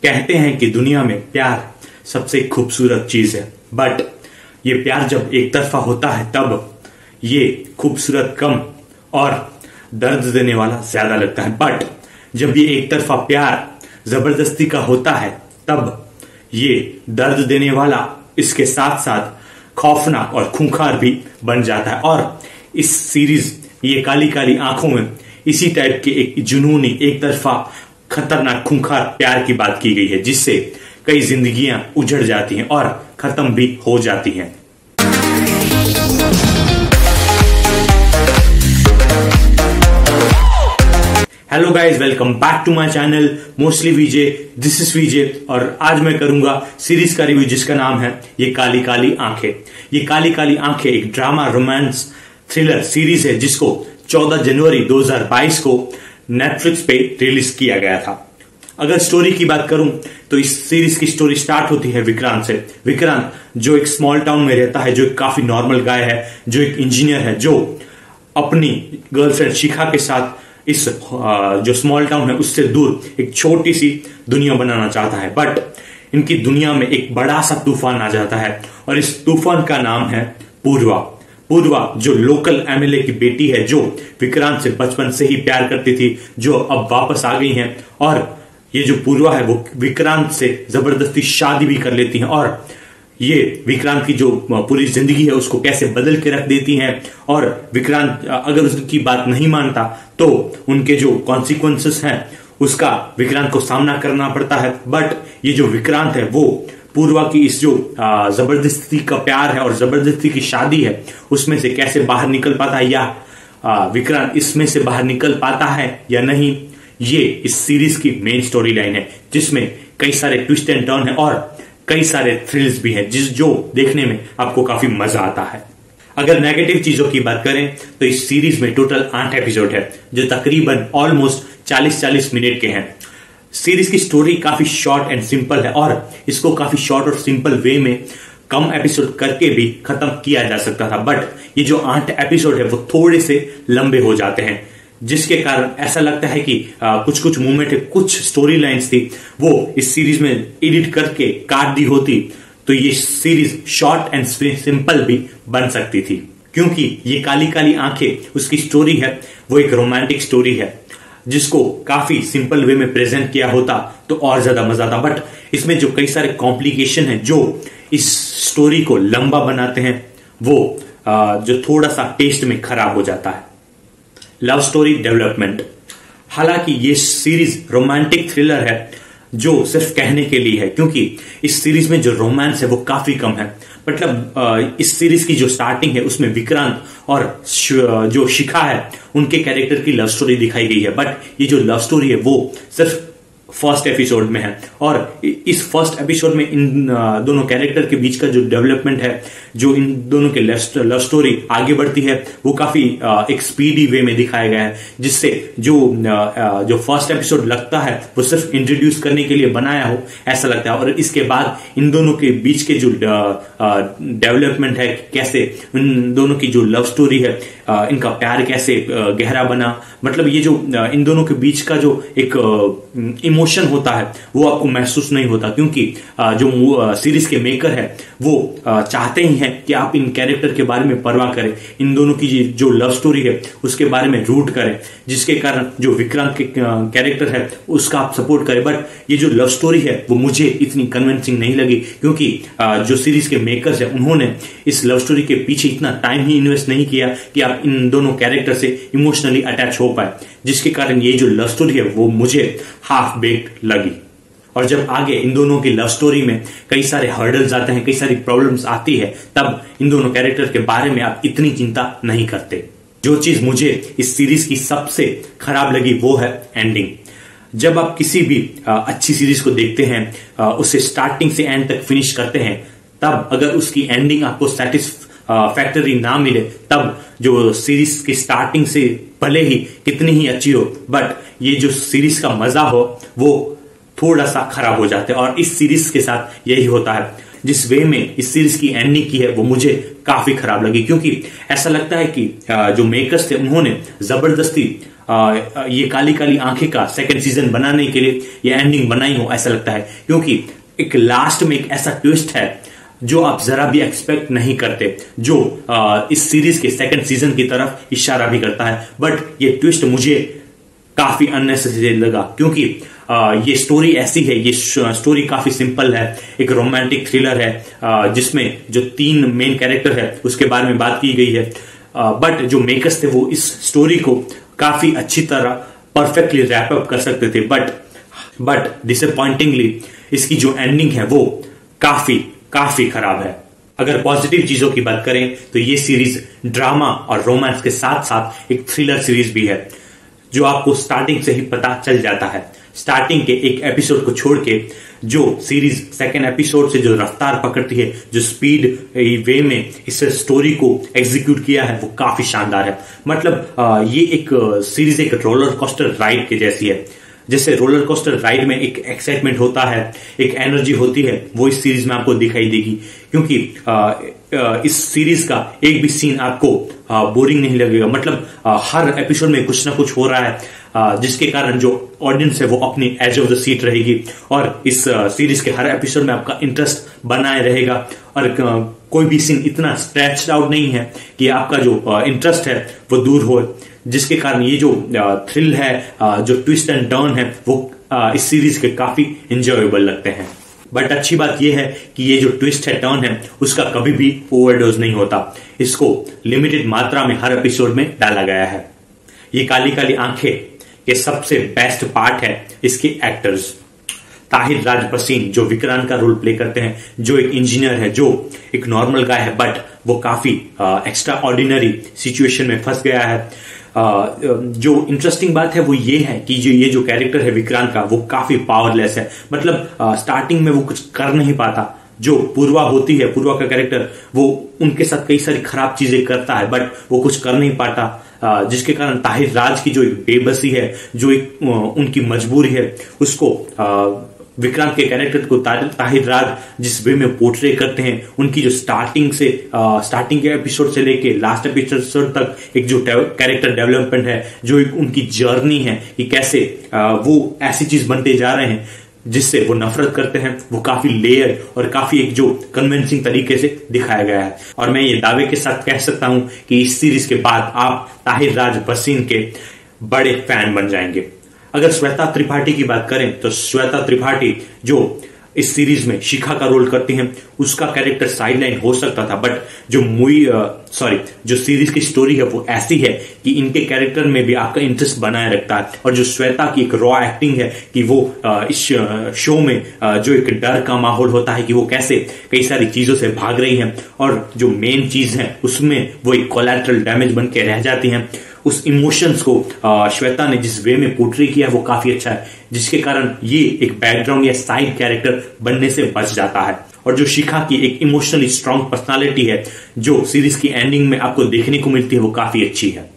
कहते हैं कि दुनिया में प्यार सबसे खूबसूरत चीज है, बट ये प्यार जब एक तरफा होता है तब ये खूबसूरत कम और दर्द देने वाला ज्यादा लगता है। बट जब ये एक तरफा प्यार जबरदस्ती का होता है तब ये दर्द देने वाला इसके साथ साथ खौफनाक और खूंखार भी बन जाता है। और इस सीरीज ये काली काली आंखों में इसी टाइप के एक जुनूनी एक तरफा खतरनाक खूंखार प्यार की बात की गई है, जिससे कई जिंदगियां उजड़ जाती हैं और खत्म भी हो जाती हैं। Hello guys, welcome back to my channel mostly VJ. This is VJ और आज मैं करूंगा सीरीज का रिव्यू जिसका नाम है ये काली काली आंखें। ये काली काली आंखें एक ड्रामा रोमांस थ्रिलर सीरीज है जिसको 14 जनवरी 2022 को नेटफ्लिक्स पे रिलीज किया गया था। अगर स्टोरी की बात करूं तो इस सीरीज की स्टोरी स्टार्ट होती है विक्रांत से। विक्रांत जो एक स्मॉल टाउन में रहता है, जो एक काफी नॉर्मल गाय है, जो एक इंजीनियर है, जो अपनी गर्लफ्रेंड शिखा के साथ इस जो स्मॉल टाउन है उससे दूर एक छोटी सी दुनिया बनाना चाहता है। बट इनकी दुनिया में एक बड़ा सा तूफान आ जाता है और इस तूफान का नाम है पूर्वा। पूर्वा जो लोकल एमएलए की बेटी है, जो विक्रांत से बचपन से ही प्यार करती थी, जो अब वापस आ गई हैं। और ये जो पूर्वा है वो विक्रांत से जबरदस्ती शादी भी कर लेती हैं और ये विक्रांत की जो पूरी जिंदगी है उसको कैसे बदल के रख देती हैं। और विक्रांत अगर उसकी बात नहीं मानता तो उनके जो कॉन्सिक्वेंसेस हैं उसका विक्रांत को सामना करना पड़ता है। बट ये जो विक्रांत है वो पूर्वा की इस जो जबरदस्ती का प्यार है और जबरदस्ती की शादी है उसमें से कैसे बाहर निकल पाता है, या विक्रांत इसमें से बाहर निकल पाता है या नहीं, ये इस सीरीज की मेन स्टोरी लाइन है, जिसमें कई सारे ट्विस्ट एंड टर्न है और कई सारे थ्रिल्स भी हैं जो देखने में आपको काफी मजा आता है। अगर नेगेटिव चीजों की बात करें तो इस सीरीज में टोटल 8 एपिसोड है जो तकरीबन ऑलमोस्ट 40-40 मिनट के हैं। सीरीज की स्टोरी काफी शॉर्ट एंड सिंपल है और इसको काफी शॉर्ट और सिंपल वे में कम एपिसोड करके भी खत्म किया जा सकता था। बट ये जो 8 एपिसोड है वो थोड़े से लंबे हो जाते हैं, जिसके कारण ऐसा लगता है कि कुछ कुछ मूवमेंट है, कुछ स्टोरी लाइन्स थी वो इस सीरीज में एडिट करके काट दी होती तो ये सीरीज शॉर्ट एंड सिंपल भी बन सकती थी। क्योंकि ये काली काली आंखें उसकी स्टोरी है वो एक रोमांटिक स्टोरी है, जिसको काफी सिंपल वे में प्रेजेंट किया होता तो और ज्यादा मजा आता। बट इसमें जो कई सारे कॉम्प्लिकेशन है जो इस स्टोरी को लंबा बनाते हैं वो जो थोड़ा सा टेस्ट में खराब हो जाता है। लव स्टोरी डेवलपमेंट, हालांकि ये सीरीज रोमांटिक थ्रिलर है जो सिर्फ कहने के लिए है, क्योंकि इस सीरीज में जो रोमांस है वो काफी कम है। मतलब इस सीरीज की जो स्टार्टिंग है उसमें विक्रांत और जो शिखा है उनके कैरेक्टर की लव स्टोरी दिखाई गई है। बट ये जो लव स्टोरी है वो सिर्फ फर्स्ट एपिसोड में है और इस फर्स्ट एपिसोड में इन दोनों कैरेक्टर के बीच का जो डेवलपमेंट है, जो इन दोनों के लव स्टोरी आगे बढ़ती है वो काफी एक स्पीडी वे में दिखाया गया है, जिससे जो फर्स्ट एपिसोड लगता है वो सिर्फ इंट्रोड्यूस करने के लिए बनाया हो ऐसा लगता है। और इसके बाद इन दोनों के बीच के जो डेवलपमेंट है, कैसे इन दोनों की जो लव स्टोरी है, इनका प्यार कैसे गहरा बना, मतलब ये जो इन दोनों के बीच का जो एक इमोशन होता है वो आपको महसूस नहीं होता, क्योंकि जो सीरीज के मेकर है वो चाहते ही हैं कि आप इन कैरेक्टर के बारे में परवाह करें, इन दोनों की जो लव स्टोरी है उसके बारे में रूट करें, जिसके कारण जो विक्रांत के कैरेक्टर है उसका आप सपोर्ट करें। बट ये जो लव स्टोरी है वो मुझे इतनी कन्विंसिंग नहीं लगी, क्योंकि जो सीरीज के मेकर्स है उन्होंने इस लव स्टोरी के पीछे इतना टाइम ही इन्वेस्ट नहीं किया कि आप इन दोनों कैरेक्टर से इमोशनली अटैच हो पाए, जिसके कारण ये जो लव स्टोरी है वो मुझे हाफ बेक्ड लगी। और जब आगे इन दोनों की लव स्टोरी में कई सारे हर्डल्स आते हैं, कई सारी प्रॉब्लम्स आती है, तब इन दोनों कैरेक्टर के बारे में आप इतनी चिंता नहीं करते। जो चीज मुझे इस सीरीज की सबसे खराब लगी वो है एंडिंग। जब आप किसी भी अच्छी सीरीज को देखते हैं, उसे स्टार्टिंग से एंड तक फिनिश करते हैं, तब अगर उसकी एंडिंग आपको फैक्टरी ना मिले, तब जो सीरीज की स्टार्टिंग से भले ही कितनी ही अच्छी हो, बट ये जो सीरीज का मजा हो वो थोड़ा सा खराब हो जाता है। और इस सीरीज के साथ यही होता है। जिस वे में इस सीरीज की एंडिंग की है वो मुझे काफी खराब लगी, क्योंकि ऐसा लगता है कि जो मेकर्स थे उन्होंने जबरदस्ती ये काली काली आंखें का सेकंड सीजन बनाने के लिए ये एंडिंग बनाई हो ऐसा लगता है, क्योंकि एक लास्ट में एक ऐसा ट्विस्ट है जो आप जरा भी एक्सपेक्ट नहीं करते, जो इस सीरीज के सेकंड सीजन की तरफ इशारा भी करता है। बट ये ट्विस्ट मुझे काफी अननेसेसरी लगा, क्योंकि ये स्टोरी ऐसी है, ये स्टोरी काफी सिंपल है, एक रोमांटिक थ्रिलर है जिसमें जो 3 मेन कैरेक्टर है उसके बारे में बात की गई है। बट जो मेकर्स थे वो इस स्टोरी को काफी अच्छी तरह परफेक्टली रैप अप कर सकते थे, बट डिसअपॉइंटिंगली इसकी जो एंडिंग है वो काफी खराब है। अगर पॉजिटिव चीजों की बात करें तो ये सीरीज ड्रामा और रोमांस के साथ साथ एक थ्रिलर सीरीज भी है, जो आपको स्टार्टिंग से ही पता चल जाता है। स्टार्टिंग के एक एपिसोड को छोड़ के जो सीरीज सेकेंड एपिसोड से जो रफ्तार पकड़ती है, जो स्पीड वे में इस स्टोरी को एग्जीक्यूट किया है वो काफी शानदार है। मतलब ये एक सीरीज एक रोलर कोस्टर राइड के जैसी है। जैसे रोलर कोस्टर राइड में एक एक्साइटमेंट होता है, एक एनर्जी होती है, वो इस सीरीज में आपको दिखाई देगी, क्योंकि इस सीरीज का एक भी सीन आपको बोरिंग नहीं लगेगा। मतलब हर एपिसोड में कुछ ना कुछ हो रहा है, जिसके कारण जो ऑडियंस है वो अपनी एज ऑफ द सीट रहेगी और इस सीरीज के हर एपिसोड में आपका इंटरेस्ट बनाए रहेगा। और कोई भी सीन इतना स्ट्रेच्ड आउट नहीं है कि आपका जो इंटरेस्ट है वो दूर हो, जिसके कारण ये जो थ्रिल है, जो ट्विस्ट एंड टर्न है, वो इस सीरीज के काफी एंजॉयबल लगते हैं। बट अच्छी बात यह है कि ये जो ट्विस्ट है, टर्न है, उसका कभी भी ओवरडोज नहीं होता। इसको लिमिटेड मात्रा में हर एपिसोड में डाला गया है। ये काली काली आंखें के सबसे बेस्ट पार्ट है इसके एक्टर्स। ताहिर राज बसीन जो विक्रांत का रोल प्ले करते हैं, जो एक इंजीनियर है, जो एक नॉर्मल गाय है, बट वो काफी एक्स्ट्रा ऑर्डिनरी सिचुएशन में फंस गया है। जो इंटरेस्टिंग बात है वो ये है कि ये जो कैरेक्टर है विक्रांत का, वो काफी पावरलेस है। मतलब स्टार्टिंग में वो कुछ कर नहीं पाता। जो पूर्वा होती है, पूर्वा का कैरेक्टर, वो उनके साथ कई सारी खराब चीजें करता है, बट वो कुछ कर नहीं पाता, जिसके कारण ताहिर राज की जो एक बेबसी है, जो एक उनकी मजबूरी है, उसको विक्रांत के कैरेक्टर को ताहिर राज जिस वे में पोर्ट्रे करते हैं, उनकी जो स्टार्टिंग के एपिसोड से लेके लास्ट एपिसोड तक एक जो कैरेक्टर डेवलपमेंट है, जो एक उनकी जर्नी है कि कैसे वो ऐसी चीज बनते जा रहे हैं जिससे वो नफरत करते हैं, वो काफी लेयर और काफी एक जो कन्विंसिंग तरीके से दिखाया गया है। और मैं ये दावे के साथ कह सकता हूं कि इस सीरीज के बाद आप ताहिर राज बसीन के बड़े फैन बन जाएंगे। अगर श्वेता त्रिपाठी की बात करें तो श्वेता त्रिपाठी जो इस सीरीज में शिखा का रोल करती हैं, उसका कैरेक्टर साइडलाइन हो सकता था, बट जो सीरीज की स्टोरी है वो ऐसी है कि इनके कैरेक्टर में भी आपका इंटरेस्ट बनाए रखता है। और जो श्वेता की एक रॉ एक्टिंग है कि वो इस शो में जो एक डर का माहौल होता है कि वो कैसे कई सारी चीजों से भाग रही हैं, और जो मेन चीज है उसमें वो एक कोलैटरल डैमेज बन के रह जाती हैं। उस इमोशंस को श्वेता ने जिस वे में पोर्ट्रे किया वो काफी अच्छा है, जिसके कारण ये एक बैकग्राउंड या साइड कैरेक्टर बनने से बच जाता है। और जो शिखा की एक इमोशनली स्ट्रांग पर्सनालिटी है, जो सीरीज की एंडिंग में आपको देखने को मिलती है, वो काफी अच्छी है।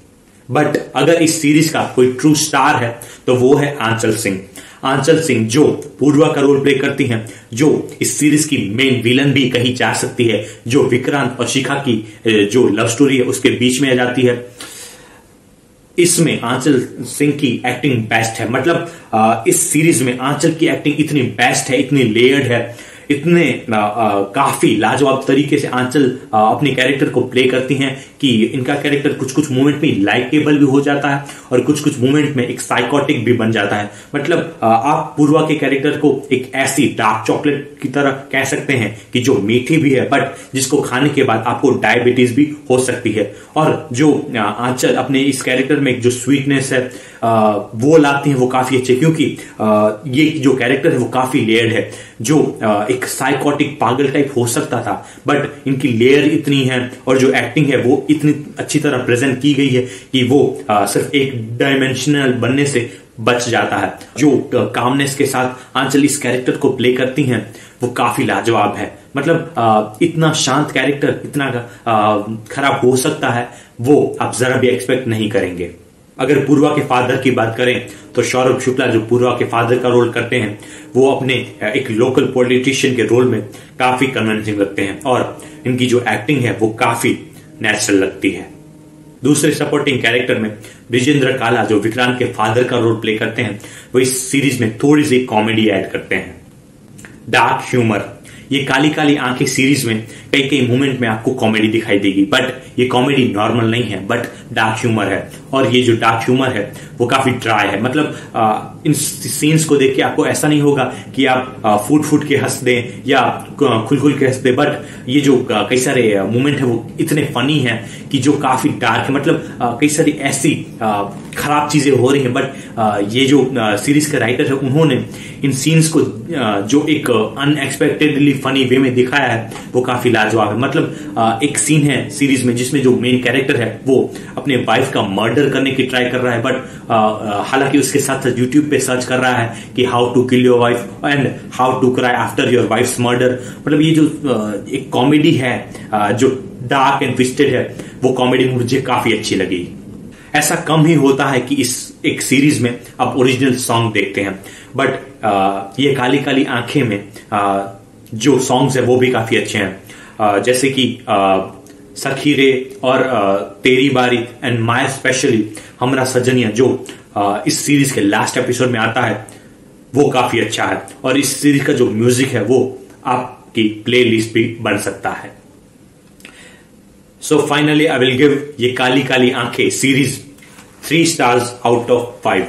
बट अगर इस सीरीज का कोई ट्रू स्टार है तो वो है आंचल सिंह। आंचल सिंह जो पूर्वा का रोल प्ले करती हैं, जो इस सीरीज की मेन विलन भी कही जा सकती है, जो विक्रांत और शिखा की जो लव स्टोरी है उसके बीच में आ जाती है। इसमें आंचल सिंह की एक्टिंग बेस्ट है। मतलब इस सीरीज में आंचल की एक्टिंग इतनी बेस्ट है, इतनी लेयर्ड है, इतने काफी लाजवाब तरीके से आंचल अपने कैरेक्टर को प्ले करती हैं कि इनका कैरेक्टर कुछ कुछ मोमेंट में लाइकेबल भी हो जाता है और कुछ कुछ मोमेंट में एक साइकोटिक भी बन जाता है। मतलब आप पूर्वा के कैरेक्टर को एक ऐसी डार्क चॉकलेट की तरह कह सकते हैं कि जो मीठी भी है, बट जिसको खाने के बाद आपको डायबिटीज भी हो सकती है। और जो आंचल अपने इस कैरेक्टर में जो स्वीटनेस है वो लाती हैं, वो काफी अच्छे, क्योंकि ये जो कैरेक्टर है वो काफी लेयर्ड है। जो एक साइकोटिक पागल टाइप हो सकता था, बट इनकी लेयर इतनी है और जो एक्टिंग है वो इतनी अच्छी तरह प्रेजेंट की गई है कि वो सिर्फ एक डायमेंशनल बनने से बच जाता है। जो कामनेस के साथ आंचल इस कैरेक्टर को प्ले करती हैं वो काफी लाजवाब है। मतलब इतना शांत कैरेक्टर इतना खराब हो सकता है वो आप जरा भी एक्सपेक्ट नहीं करेंगे। अगर पूर्वा के फादर की बात करें तो सौरभ शुक्ला जो पूर्वा के फादर का रोल करते हैं, वो अपने एक लोकल पॉलिटिशियन के रोल में काफी कन्विंसिंग लगते हैं और इनकी जो एक्टिंग है वो काफी नेचुरल लगती है। दूसरे सपोर्टिंग कैरेक्टर में ब्रिजेंद्र काला, जो विक्रांत के फादर का रोल प्ले करते हैं, वो इस सीरीज में थोड़ी सी कॉमेडी ऐड करते हैं। डार्क ह्यूमर, ये काली काली आंखें सीरीज में कई कई मोमेंट में आपको कॉमेडी दिखाई देगी, बट ये कॉमेडी नॉर्मल नहीं है, बट डार्क ह्यूमर है। और ये जो डार्क ह्यूमर है वो काफी ड्राई है। मतलब इन सीन्स को देख के आपको ऐसा नहीं होगा कि आप फूट फूट के हंस दें या खुल खुल के हंस दें, बट ये जो कई सारे मोमेंट है वो इतने फनी हैं कि जो काफी डार्क है। मतलब कई सारी ऐसी खराब चीजें हो रही हैं, बट ये जो सीरीज के राइटर है उन्होंने इन सीन्स को जो एक अनएक्सपेक्टेडली फनी वे में दिखाया है वो काफी लाजवाब है। मतलब एक सीन है सीरीज में जिसमें जो मेन कैरेक्टर है वो अपने वाइफ का मर्डर करने की ट्राई कर रहा है, बट हालांकि उसके साथ साथ यूट्यूब पे सर्च कर रहा है कि how to kill your wife and how to cry after your wife's murder. मतलब ये जो एक कॉमेडी है जो डार्क एंड ट्विस्टेड है, वो कॉमेडी मुझे काफी अच्छी लगी। ऐसा कम ही होता है कि इस एक सीरीज में आप ओरिजिनल सॉन्ग देखते हैं, बट ये काली काली आंखें में जो सॉन्ग्स है वो भी काफी अच्छे हैं। जैसे कि सखी रे और तेरी बारी एंड माय स्पेशली हमरा सजनिया, जो इस सीरीज के लास्ट एपिसोड में आता है, वो काफी अच्छा है। और इस सीरीज का जो म्यूजिक है वो आपकी प्लेलिस्ट भी बन सकता है। So finally I will give ये काली काली आंखें सीरीज 3 stars out of 5।